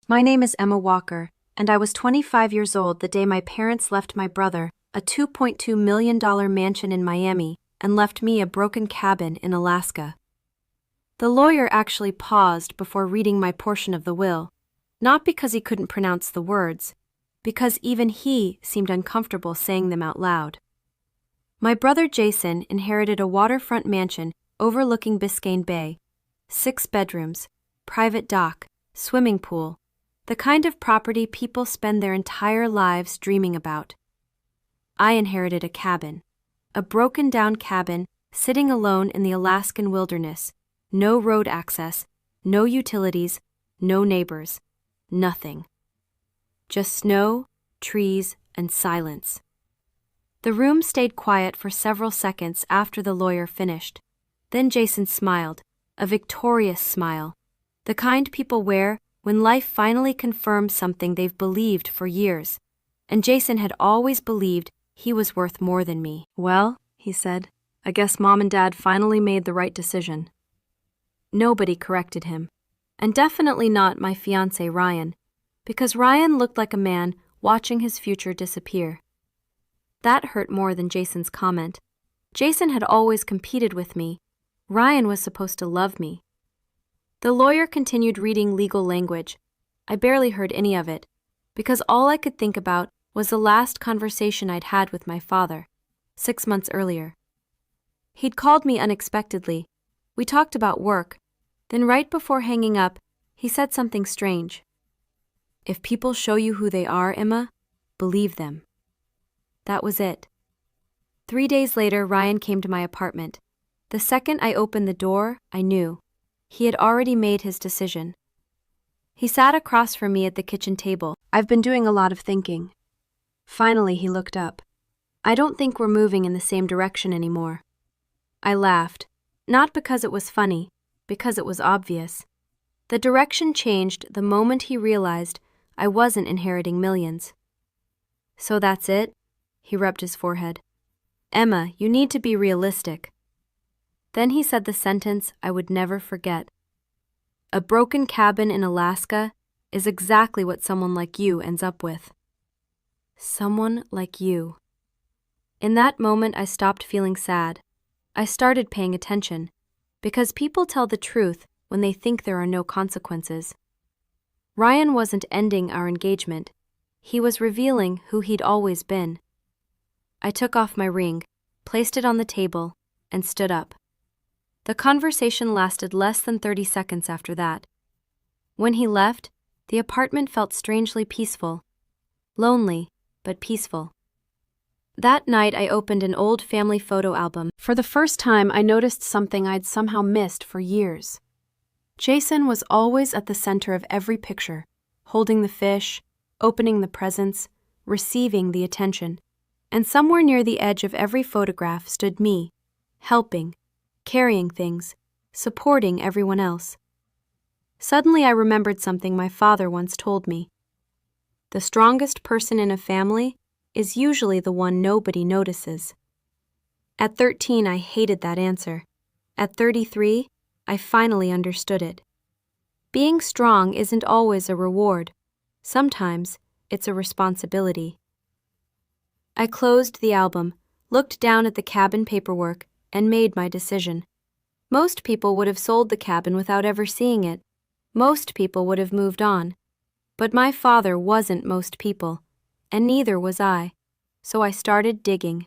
My name is Emma Walker, and I was 25 years old the day my parents left my brother a $2.2 million mansion in Miami and left me a broken cabin in Alaska. The lawyer actually paused before reading my portion of the will, not because he couldn't pronounce the words, because even he seemed uncomfortable saying them out loud. My brother Jason inherited a waterfront mansion overlooking Biscayne Bay, 6 bedrooms, private dock, swimming pool, the kind of property people spend their entire lives dreaming about. I inherited a cabin, a broken-down cabin sitting alone in the Alaskan wilderness, no road access, no utilities, no neighbors, nothing. Just snow, trees, and silence. The room stayed quiet for several seconds after the lawyer finished. Then Jason smiled, a victorious smile, the kind people wear when life finally confirms something they've believed for years. And Jason had always believed he was worth more than me. "Well," he said, "I guess Mom and Dad finally made the right decision." Nobody corrected him, and definitely not my fiancé Ryan, because Ryan looked like a man watching his future disappear. That hurt more than Jason's comment. Jason had always competed with me. Ryan was supposed to love me. The lawyer continued reading legal language. I barely heard any of it, because all I could think about was the last conversation I'd had with my father, 6 months earlier. He'd called me unexpectedly. We talked about work. Then right before hanging up, he said something strange. "If people show you who they are, Emma, believe them." That was it. 3 days later, Ryan came to my apartment. The second I opened the door, I knew. He had already made his decision. He sat across from me at the kitchen table. "I've been doing a lot of thinking." Finally, he looked up. "I don't think we're moving in the same direction anymore." I laughed, not because it was funny, because it was obvious. The direction changed the moment he realized I wasn't inheriting millions. "So that's it?" He rubbed his forehead. "Emma, you need to be realistic." Then he said the sentence I would never forget. "A broken cabin in Alaska is exactly what someone like you ends up with." Someone like you. In that moment, I stopped feeling sad. I started paying attention, because people tell the truth when they think there are no consequences. Ryan wasn't ending our engagement. He was revealing who he'd always been. I took off my ring, placed it on the table, and stood up. The conversation lasted less than 30 seconds after that. When he left, the apartment felt strangely peaceful. Lonely, but peaceful. That night, I opened an old family photo album. For the first time, I noticed something I'd somehow missed for years. Jason was always at the center of every picture, holding the fish, opening the presents, receiving the attention. And somewhere near the edge of every photograph stood me, helping, carrying things, supporting everyone else. Suddenly I remembered something my father once told me. The strongest person in a family is usually the one nobody notices. At 13, I hated that answer. At 33, I finally understood it. Being strong isn't always a reward. Sometimes it's a responsibility. I closed the album, looked down at the cabin paperwork, and made my decision. Most people would have sold the cabin without ever seeing it. Most people would have moved on. But my father wasn't most people, and neither was I, so I started digging.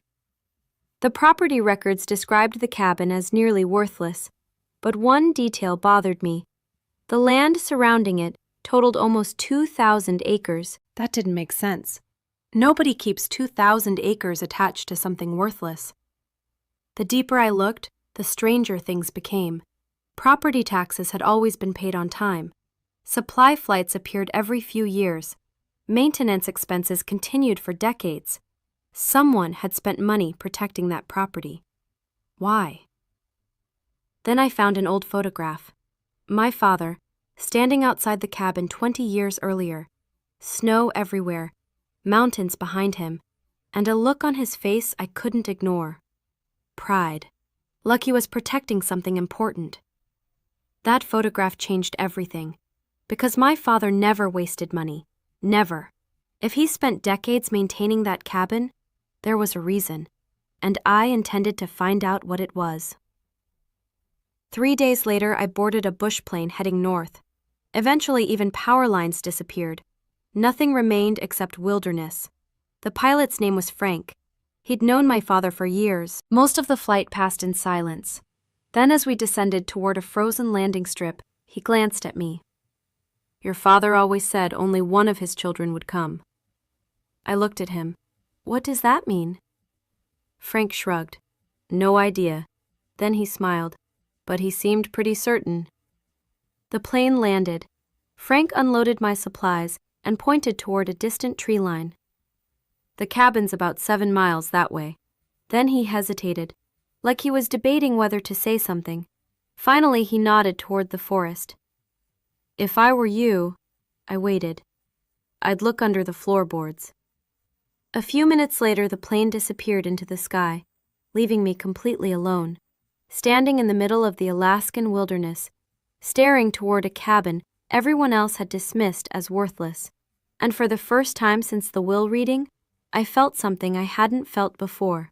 The property records described the cabin as nearly worthless, but one detail bothered me. The land surrounding it totaled almost 2,000 acres. That didn't make sense. Nobody keeps 2,000 acres attached to something worthless. The deeper I looked, the stranger things became. Property taxes had always been paid on time. Supply flights appeared every few years. Maintenance expenses continued for decades. Someone had spent money protecting that property. Why? Then I found an old photograph. My father, standing outside the cabin 20 years earlier. Snow everywhere, mountains behind him, and a look on his face I couldn't ignore. Pride. Like he was protecting something important. That photograph changed everything, Because my father never wasted money. Never. If he spent decades maintaining that cabin, there was a reason, and I intended to find out what it was. 3 days later, I boarded a bush plane heading north. Eventually, even power lines disappeared. Nothing remained except wilderness. The pilot's name was Frank. He'd known my father for years. Most of the flight passed in silence. Then, as we descended toward a frozen landing strip, he glanced at me. "Your father always said only one of his children would come." I looked at him. "What does that mean?" Frank shrugged. "No idea." Then he smiled, but he seemed pretty certain. The plane landed. Frank unloaded my supplies and pointed toward a distant tree line. "The cabin's about 7 miles that way." Then he hesitated, like he was debating whether to say something. Finally, he nodded toward the forest. "If I were you," I waited, "I'd look under the floorboards." A few minutes later, the plane disappeared into the sky, leaving me completely alone, standing in the middle of the Alaskan wilderness, staring toward a cabin everyone else had dismissed as worthless. And for the first time since the will reading, I felt something I hadn't felt before.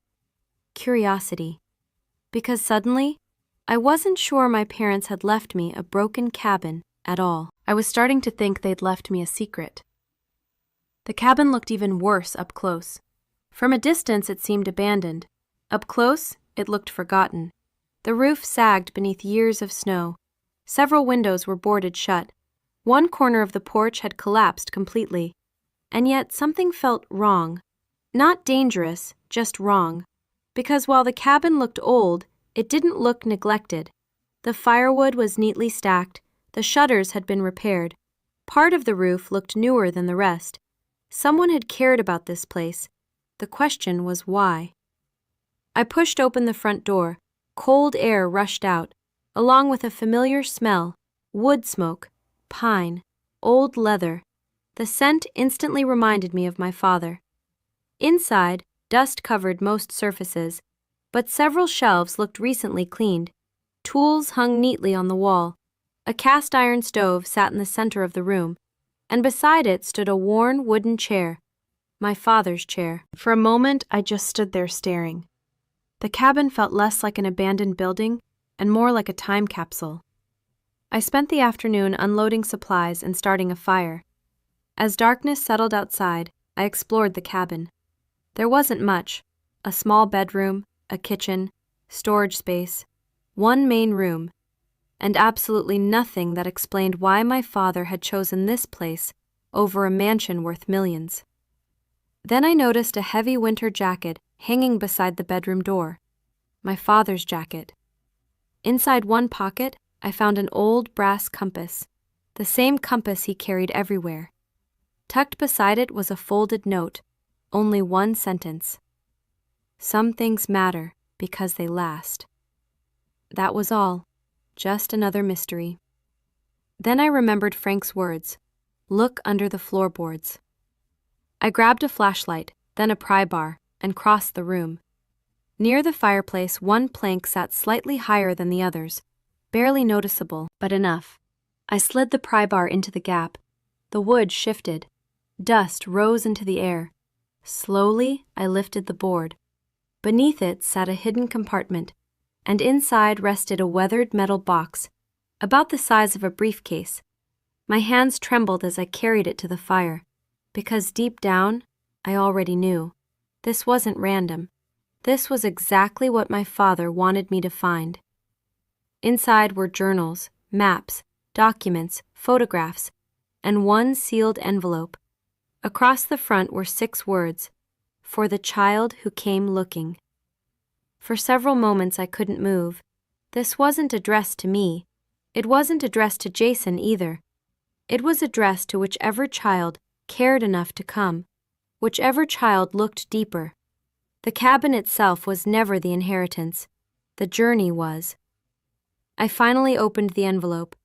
Curiosity. Because suddenly, I wasn't sure my parents had left me a broken cabin at all. I was starting to think they'd left me a secret. The cabin looked even worse up close. From a distance, it seemed abandoned. Up close, it looked forgotten. The roof sagged beneath years of snow. Several windows were boarded shut. One corner of the porch had collapsed completely. And yet something felt wrong. Not dangerous, just wrong. Because while the cabin looked old, it didn't look neglected. The firewood was neatly stacked. The shutters had been repaired. Part of the roof looked newer than the rest. Someone had cared about this place. The question was why. I pushed open the front door. Cold air rushed out, along with a familiar smell, wood smoke, pine, old leather. The scent instantly reminded me of my father. Inside, dust covered most surfaces, but several shelves looked recently cleaned. Tools hung neatly on the wall. A cast iron stove sat in the center of the room, and beside it stood a worn wooden chair, my father's chair. For a moment, I just stood there staring. The cabin felt less like an abandoned building and more like a time capsule. I spent the afternoon unloading supplies and starting a fire. As darkness settled outside, I explored the cabin. There wasn't much: a small bedroom, a kitchen, storage space, one main room, and absolutely nothing that explained why my father had chosen this place over a mansion worth millions. Then I noticed a heavy winter jacket hanging beside the bedroom door. My father's jacket. Inside one pocket, I found an old brass compass, the same compass he carried everywhere. Tucked beside it was a folded note, only one sentence: "Some things matter because they last." That was all, just another mystery. Then I remembered Frank's words: "Look under the floorboards." I grabbed a flashlight, then a pry bar, and crossed the room. Near the fireplace, one plank sat slightly higher than the others, barely noticeable, but enough. I slid the pry bar into the gap. The wood shifted. Dust rose into the air. Slowly, I lifted the board. Beneath it sat a hidden compartment, and inside rested a weathered metal box, about the size of a briefcase. My hands trembled as I carried it to the fire, because deep down, I already knew. This wasn't random. This was exactly what my father wanted me to find. Inside were journals, maps, documents, photographs, and one sealed envelope. Across the front were 6 words: "For the child who came looking." For several moments I couldn't move. This wasn't addressed to me. It wasn't addressed to Jason either. It was addressed to whichever child cared enough to come, whichever child looked deeper. The cabin itself was never the inheritance. The journey was. I finally opened the envelope.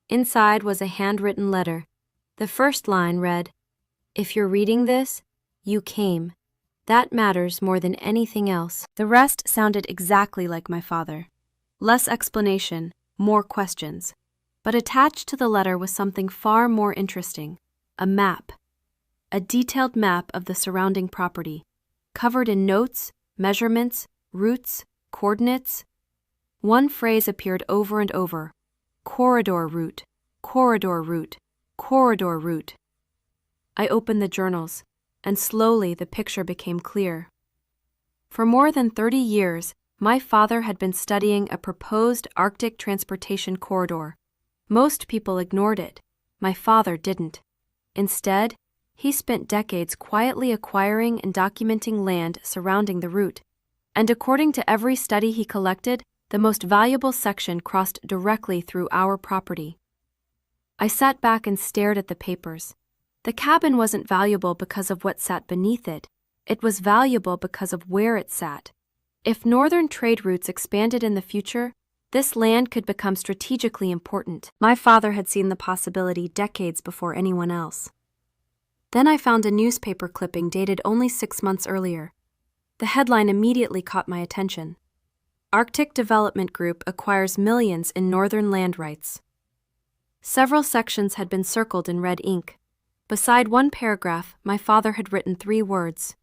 Inside was a handwritten letter. The first line read, "If you're reading this, you came. That matters more than anything else." The rest sounded exactly like my father. Less explanation, more questions. But attached to the letter was something far more interesting, a map. A detailed map of the surrounding property, covered in notes, measurements, routes, coordinates. One phrase appeared over and over: corridor route, corridor route, corridor route. I opened the journals, and slowly the picture became clear. For more than 30 years, my father had been studying a proposed Arctic transportation corridor. Most people ignored it. My father didn't. Instead, he spent decades quietly acquiring and documenting land surrounding the route. And according to every study he collected, the most valuable section crossed directly through our property. I sat back and stared at the papers. The cabin wasn't valuable because of what sat beneath it. It was valuable because of where it sat. If northern trade routes expanded in the future, this land could become strategically important. My father had seen the possibility decades before anyone else. Then I found a newspaper clipping dated only 6 months earlier. The headline immediately caught my attention. Arctic Development Group acquires millions in northern land rights. Several sections had been circled in red ink. Beside one paragraph, my father had written 3 words.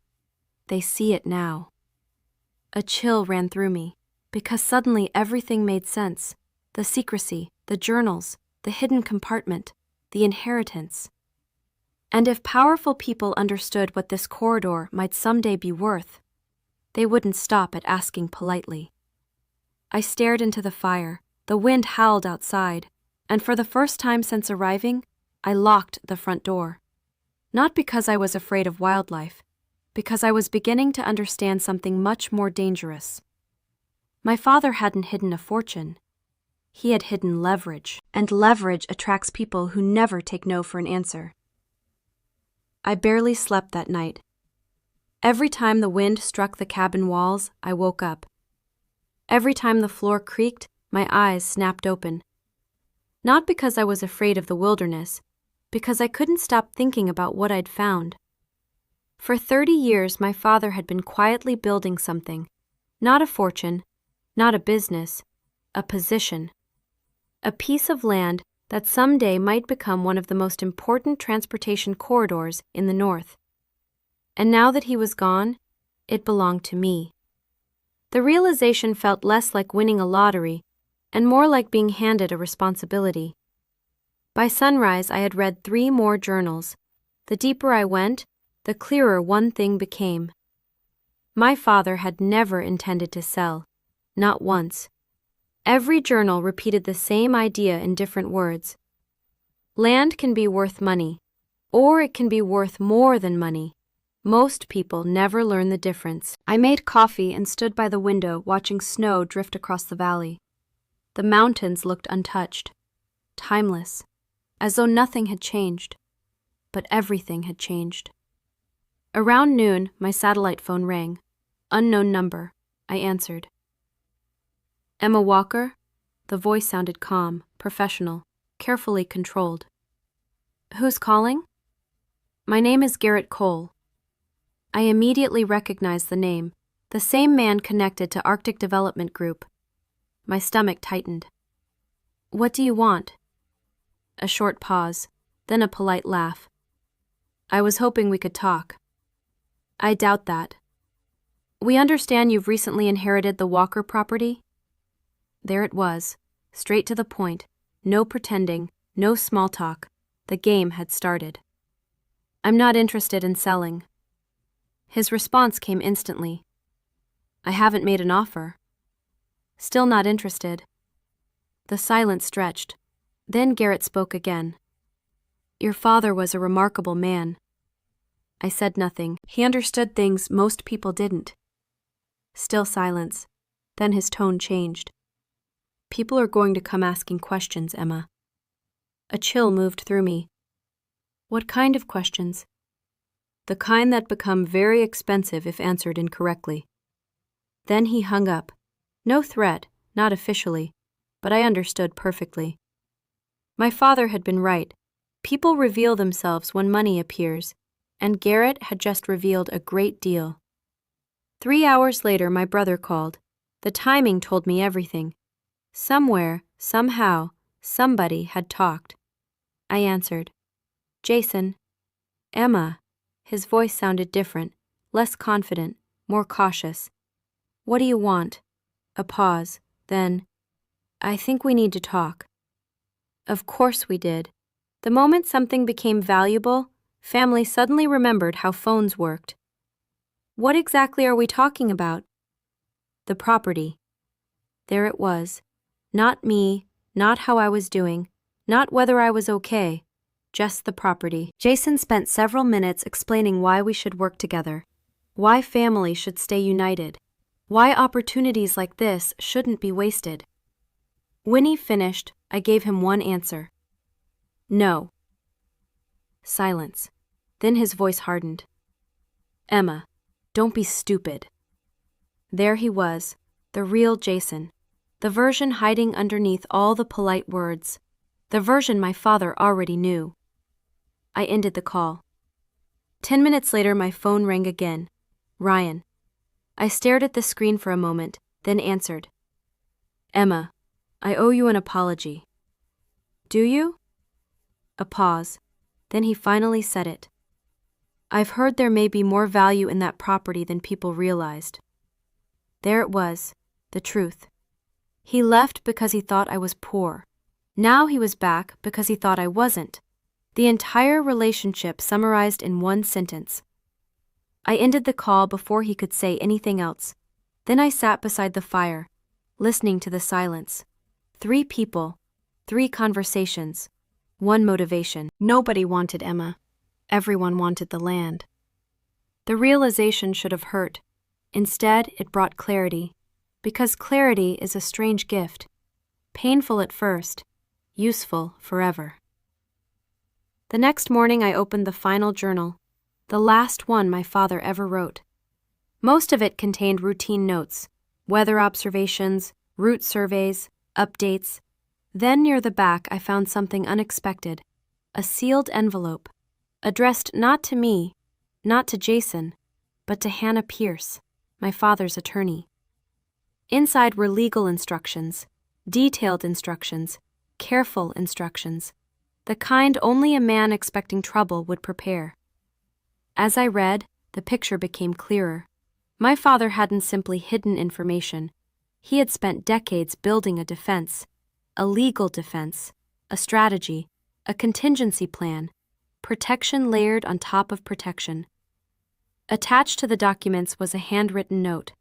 They see it now. A chill ran through me, because suddenly everything made sense. The secrecy, the journals, the hidden compartment, the inheritance. And if powerful people understood what this corridor might someday be worth, they wouldn't stop at asking politely. I stared into the fire. The wind howled outside, and for the first time since arriving, I locked the front door. Not because I was afraid of wildlife, because I was beginning to understand something much more dangerous. My father hadn't hidden a fortune. He had hidden leverage, and leverage attracts people who never take no for an answer. I barely slept that night. Every time the wind struck the cabin walls, I woke up. Every time the floor creaked, my eyes snapped open. Not because I was afraid of the wilderness, because I couldn't stop thinking about what I'd found. For 30 years, my father had been quietly building something. Not a fortune, not a business, a position. A piece of land that someday might become one of the most important transportation corridors in the north. And now that he was gone, it belonged to me. The realization felt less like winning a lottery and more like being handed a responsibility. By sunrise, I had read 3 more journals. The deeper I went, the clearer one thing became. My father had never intended to sell, not once. Every journal repeated the same idea in different words. Land can be worth money, or it can be worth more than money. Most people never learn the difference. I made coffee and stood by the window watching snow drift across the valley. The mountains looked untouched, timeless, as though nothing had changed. But everything had changed. Around noon, my satellite phone rang. Unknown number. I answered. Emma Walker? The voice sounded calm, professional, carefully controlled. Who's calling? My name is Garrett Cole. I immediately recognized the name, the same man connected to Arctic Development Group. My stomach tightened. What do you want? A short pause, then a polite laugh. I was hoping we could talk. I doubt that. We understand you've recently inherited the Walker property? There it was, straight to the point, no pretending, no small talk. The game had started. I'm not interested in selling. His response came instantly. I haven't made an offer. Still not interested. The silence stretched. Then Garrett spoke again. Your father was a remarkable man. I said nothing. He understood things most people didn't. Still silence. Then his tone changed. People are going to come asking questions, Emma. A chill moved through me. What kind of questions? The kind that become very expensive if answered incorrectly. Then he hung up. No threat, not officially, but I understood perfectly. My father had been right. People reveal themselves when money appears, and Garrett had just revealed a great deal. 3 hours later, my brother called. The timing told me everything. Somewhere, somehow, Somebody had talked. I answered. Jason. Emma. His voice sounded different, less confident, more cautious. What do you want? A pause, then, I think we need to talk. Of course we did. The moment something became valuable, family suddenly remembered how phones worked. What exactly are we talking about? The property. There it was. Not me, not how I was doing, not whether I was okay, just the property. Jason spent several minutes explaining why we should work together, why family should stay united, why opportunities like this shouldn't be wasted. When he finished, I gave him one answer. No. Silence. Then his voice hardened. Emma, don't be stupid. There he was, the real Jason, the version hiding underneath all the polite words, the version my father already knew. I ended the call. 10 minutes later, my phone rang again. Ryan. I stared at the screen for a moment, then answered. Emma, I owe you an apology. Do you? A pause. Then he finally said it. I've heard there may be more value in that property than people realized. There it was, the truth. He left because he thought I was poor. Now he was back because he thought I wasn't. The entire relationship summarized in one sentence. I ended the call before he could say anything else. Then I sat beside the fire, listening to the silence. 3 people, 3 conversations, 1 motivation. Nobody wanted Emma. Everyone wanted the land. The realization should have hurt. Instead, it brought clarity. Because clarity is a strange gift. Painful at first, useful forever. The next morning I opened the final journal, the last one my father ever wrote. Most of it contained routine notes, weather observations, route surveys, updates. Then near the back I found something unexpected, a sealed envelope, addressed not to me, not to Jason, but to Hannah Pierce, my father's attorney. Inside were legal instructions, detailed instructions, careful instructions, the kind only a man expecting trouble would prepare. As I read, the picture became clearer. My father hadn't simply hidden information. He had spent decades building a defense, a legal defense, a strategy, a contingency plan, protection layered on top of protection. Attached to the documents was a handwritten note.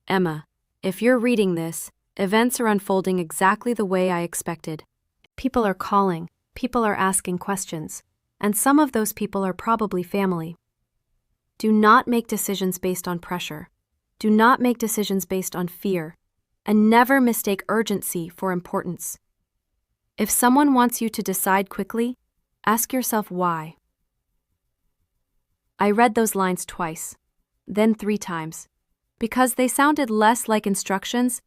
Emma, if you're reading this, events are unfolding exactly the way I expected. People are calling, people are asking questions, and some of those people are probably family. Do not make decisions based on pressure. Do not make decisions based on fear, and never mistake urgency for importance. If someone wants you to decide quickly, ask yourself why. I read those lines twice, then 3 times, because they sounded less like instructions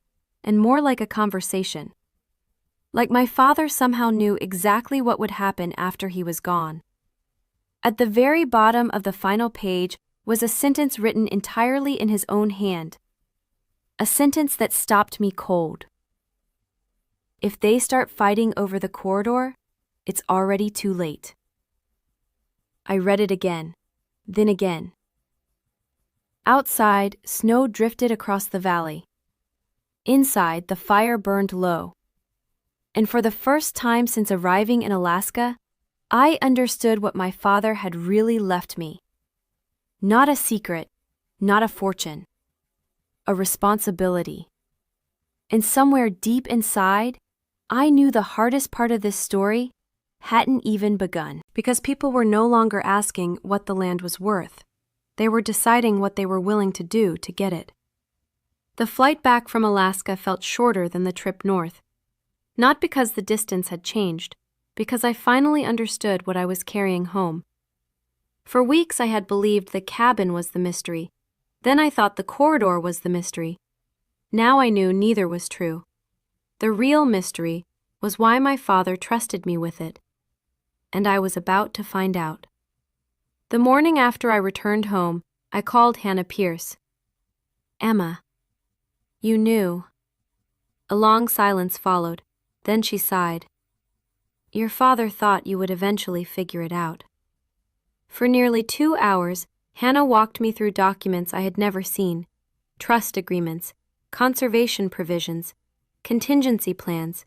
and more like a conversation. Like my father somehow knew exactly what would happen after he was gone. At the very bottom of the final page was a sentence written entirely in his own hand. A sentence that stopped me cold. If they start fighting over the corridor, it's already too late. I read it again, then again. Outside, snow drifted across the valley. Inside, the fire burned low. And for the first time since arriving in Alaska, I understood what my father had really left me. Not a secret, not a fortune. A responsibility. And somewhere deep inside, I knew the hardest part of this story hadn't even begun. Because people were no longer asking what the land was worth. They were deciding what they were willing to do to get it. The flight back from Alaska felt shorter than the trip north. Not because the distance had changed, because I finally understood what I was carrying home. For weeks I had believed the cabin was the mystery. Then I thought the corridor was the mystery. Now I knew neither was true. The real mystery was why my father trusted me with it. And I was about to find out. The morning after I returned home, I called Hannah Pierce. Emma. You knew. A long silence followed. Then she sighed. Your father thought you would eventually figure it out. For nearly 2 hours, Hannah walked me through documents I had never seen, trust agreements, conservation provisions, contingency plans,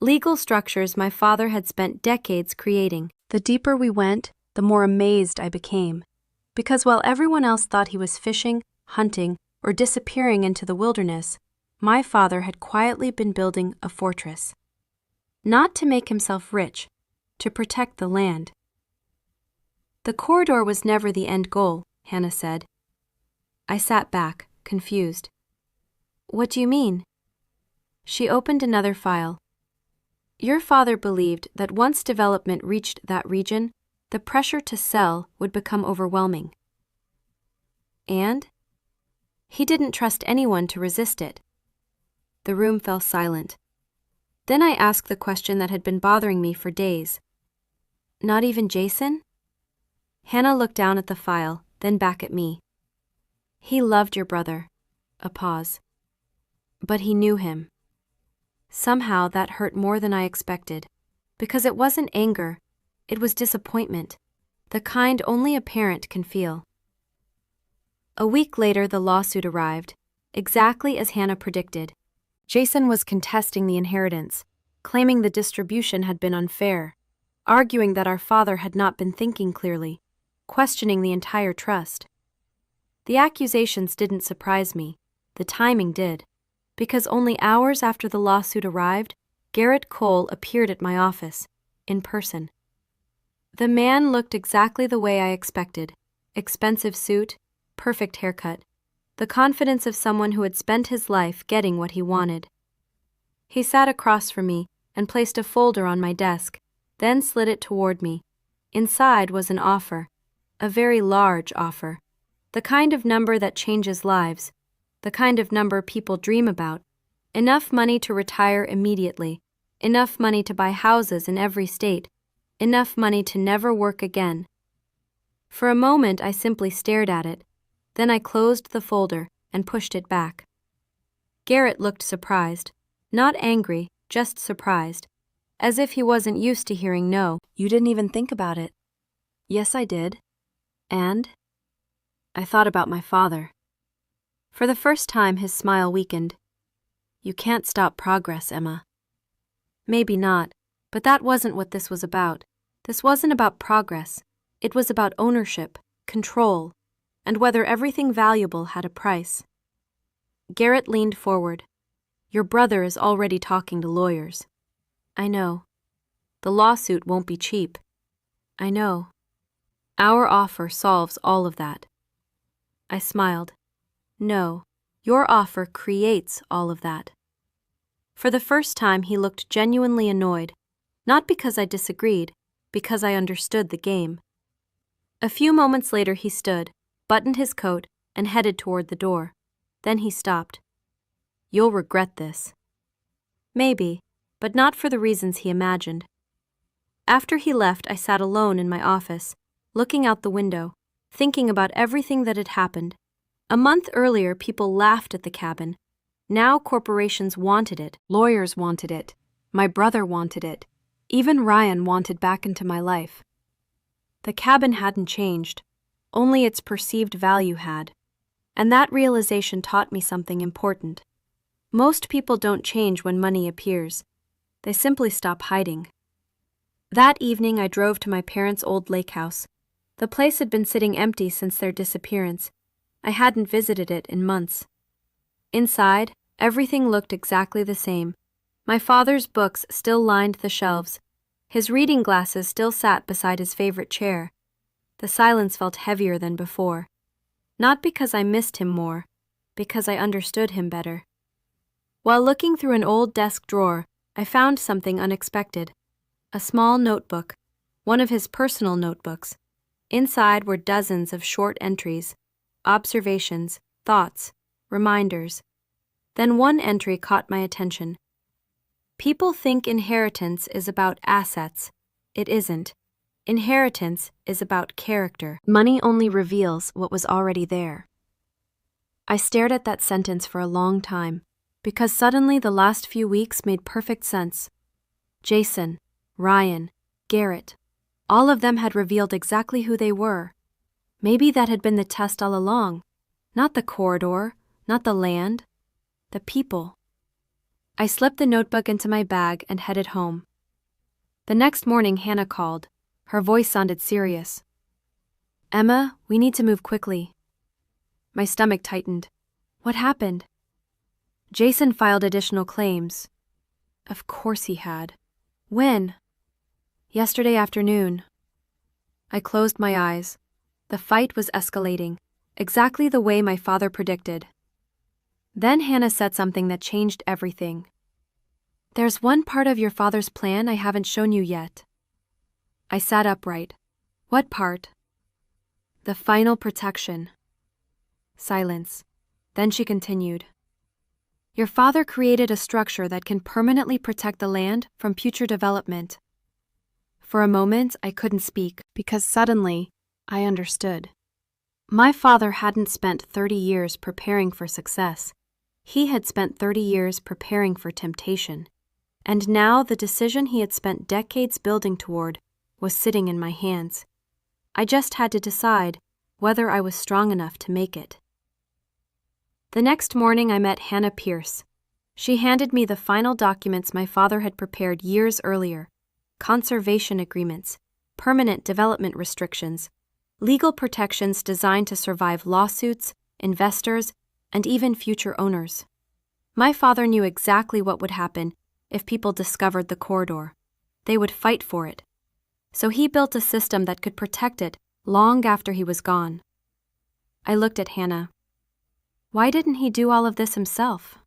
legal structures my father had spent decades creating. The deeper we went, the more amazed I became, because while everyone else thought he was fishing, hunting, or disappearing into the wilderness, my father had quietly been building a fortress. Not to make himself rich, to protect the land. The corridor was never the end goal, Hannah said. I sat back, confused. What do you mean? She opened another file. Your father believed that once development reached that region, the pressure to sell would become overwhelming. And? He didn't trust anyone to resist it. The room fell silent. Then I asked the question that had been bothering me for days. Not even Jason? Hannah looked down at the file, then back at me. He loved your brother. A pause. But he knew him. Somehow that hurt more than I expected, because it wasn't anger, it was disappointment, the kind only a parent can feel. A week later, the lawsuit arrived, exactly as Hannah predicted. Jason was contesting the inheritance, claiming the distribution had been unfair, arguing that our father had not been thinking clearly, questioning the entire trust. The accusations didn't surprise me, the timing did, because only hours after the lawsuit arrived, Garrett Cole appeared at my office, in person. The man looked exactly the way I expected, expensive suit, perfect haircut, the confidence of someone who had spent his life getting what he wanted. He sat across from me and placed a folder on my desk, then slid it toward me. Inside was an offer, a very large offer, the kind of number that changes lives, the kind of number people dream about, enough money to retire immediately, enough money to buy houses in every state, enough money to never work again. For a moment I simply stared at it, then I closed the folder and pushed it back. Garrett looked surprised, not angry, just surprised, as if he wasn't used to hearing no. You didn't even think about it. Yes, I did. And? I thought about my father. For the first time, his smile weakened. You can't stop progress, Emma. Maybe not, but that wasn't what this was about. This wasn't about progress. It was about ownership, control, and whether everything valuable had a price. Garrett leaned forward. Your brother is already talking to lawyers. I know. The lawsuit won't be cheap. I know. Our offer solves all of that. I smiled. No, your offer creates all of that. For the first time, he looked genuinely annoyed, not because I disagreed, because I understood the game. A few moments later, he stood, buttoned his coat, and headed toward the door. Then he stopped. You'll regret this. Maybe, but not for the reasons he imagined. After he left, I sat alone in my office, looking out the window, thinking about everything that had happened. A month earlier, people laughed at the cabin. Now corporations wanted it. Lawyers wanted it. My brother wanted it. Even Ryan wanted back into my life. The cabin hadn't changed. Only its perceived value had. And that realization taught me something important. Most people don't change when money appears. They simply stop hiding. That evening, I drove to my parents' old lake house. The place had been sitting empty since their disappearance. I hadn't visited it in months. Inside, everything looked exactly the same. My father's books still lined the shelves. His reading glasses still sat beside his favorite chair. The silence felt heavier than before. Not because I missed him more, because I understood him better. While looking through an old desk drawer, I found something unexpected. A small notebook, one of his personal notebooks. Inside were dozens of short entries, observations, thoughts, reminders. Then one entry caught my attention. People think inheritance is about assets. It isn't. Inheritance is about character. Money only reveals what was already there. I stared at that sentence for a long time, because suddenly the last few weeks made perfect sense. Jason, Ryan, Garrett. All of them had revealed exactly who they were. Maybe that had been the test all along. Not the corridor, not the land, the people. I slipped the notebook into my bag and headed home. The next morning, Hannah called. Her voice sounded serious. "Emma, we need to move quickly." My stomach tightened. What happened? Jason filed additional claims. Of course he had. When? Yesterday afternoon. I closed my eyes. The fight was escalating, exactly the way my father predicted. Then Hannah said something that changed everything. "There's one part of your father's plan I haven't shown you yet." I sat upright. What part? The final protection. Silence. Then she continued. Your father created a structure that can permanently protect the land from future development. For a moment, I couldn't speak because suddenly, I understood. My father hadn't spent 30 years preparing for success. He had spent 30 years preparing for temptation. And now the decision he had spent decades building toward was sitting in my hands. I just had to decide whether I was strong enough to make it. The next morning I met Hannah Pierce. She handed me the final documents my father had prepared years earlier: conservation agreements, permanent development restrictions, legal protections designed to survive lawsuits, investors, and even future owners. My father knew exactly what would happen if people discovered the corridor. They would fight for it. So he built a system that could protect it long after he was gone. I looked at Hannah. Why didn't he do all of this himself?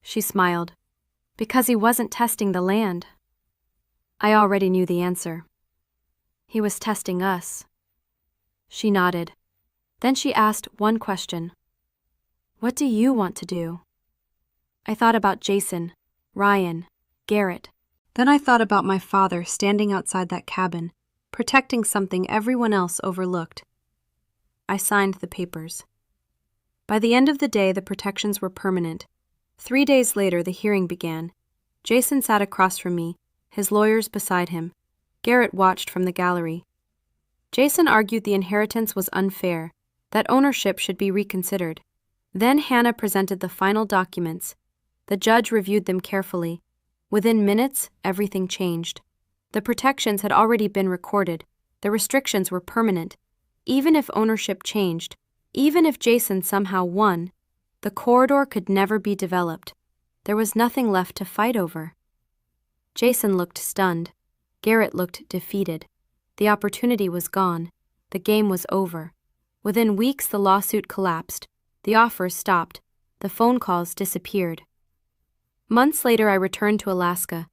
She smiled. Because he wasn't testing the land. I already knew the answer. He was testing us. She nodded. Then she asked one question. What do you want to do? I thought about Jason, Ryan, Garrett. Then I thought about my father standing outside that cabin, protecting something everyone else overlooked. I signed the papers. By the end of the day, the protections were permanent. 3 days later, the hearing began. Jason sat across from me, his lawyers beside him. Garrett watched from the gallery. Jason argued the inheritance was unfair, that ownership should be reconsidered. Then Hannah presented the final documents. The judge reviewed them carefully. Within minutes, everything changed. The protections had already been recorded. The restrictions were permanent. Even if ownership changed, even if Jason somehow won, the corridor could never be developed. There was nothing left to fight over. Jason looked stunned. Garrett looked defeated. The opportunity was gone. The game was over. Within weeks, the lawsuit collapsed. The offers stopped. The phone calls disappeared. Months later, I returned to Alaska.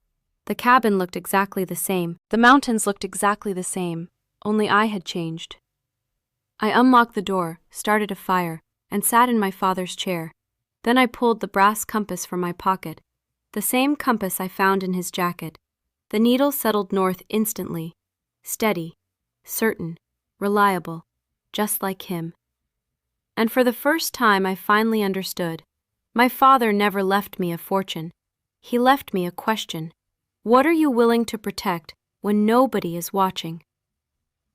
The cabin looked exactly the same. The mountains looked exactly the same. Only I had changed. I unlocked the door, started a fire, and sat in my father's chair. Then I pulled the brass compass from my pocket, the same compass I found in his jacket. The needle settled north instantly, steady, certain, reliable, just like him. And for the first time I finally understood. My father never left me a fortune. He left me a question. What are you willing to protect when nobody is watching?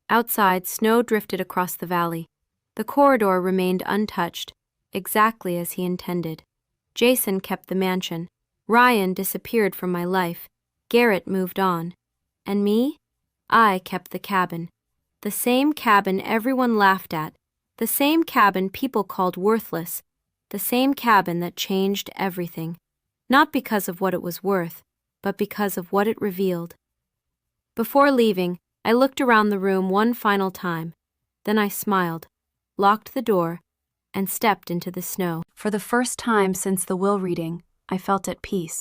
Outside, snow drifted across the valley. The corridor remained untouched, exactly as he intended. Jason kept the mansion. Ryan disappeared from my life. Garrett moved on. And me? I kept the cabin. The same cabin everyone laughed at. The same cabin people called worthless. The same cabin that changed everything. Not because of what it was worth, but because of what it revealed. Before leaving, I looked around the room one final time. Then I smiled, locked the door, and stepped into the snow. For the first time since the will reading, I felt at peace.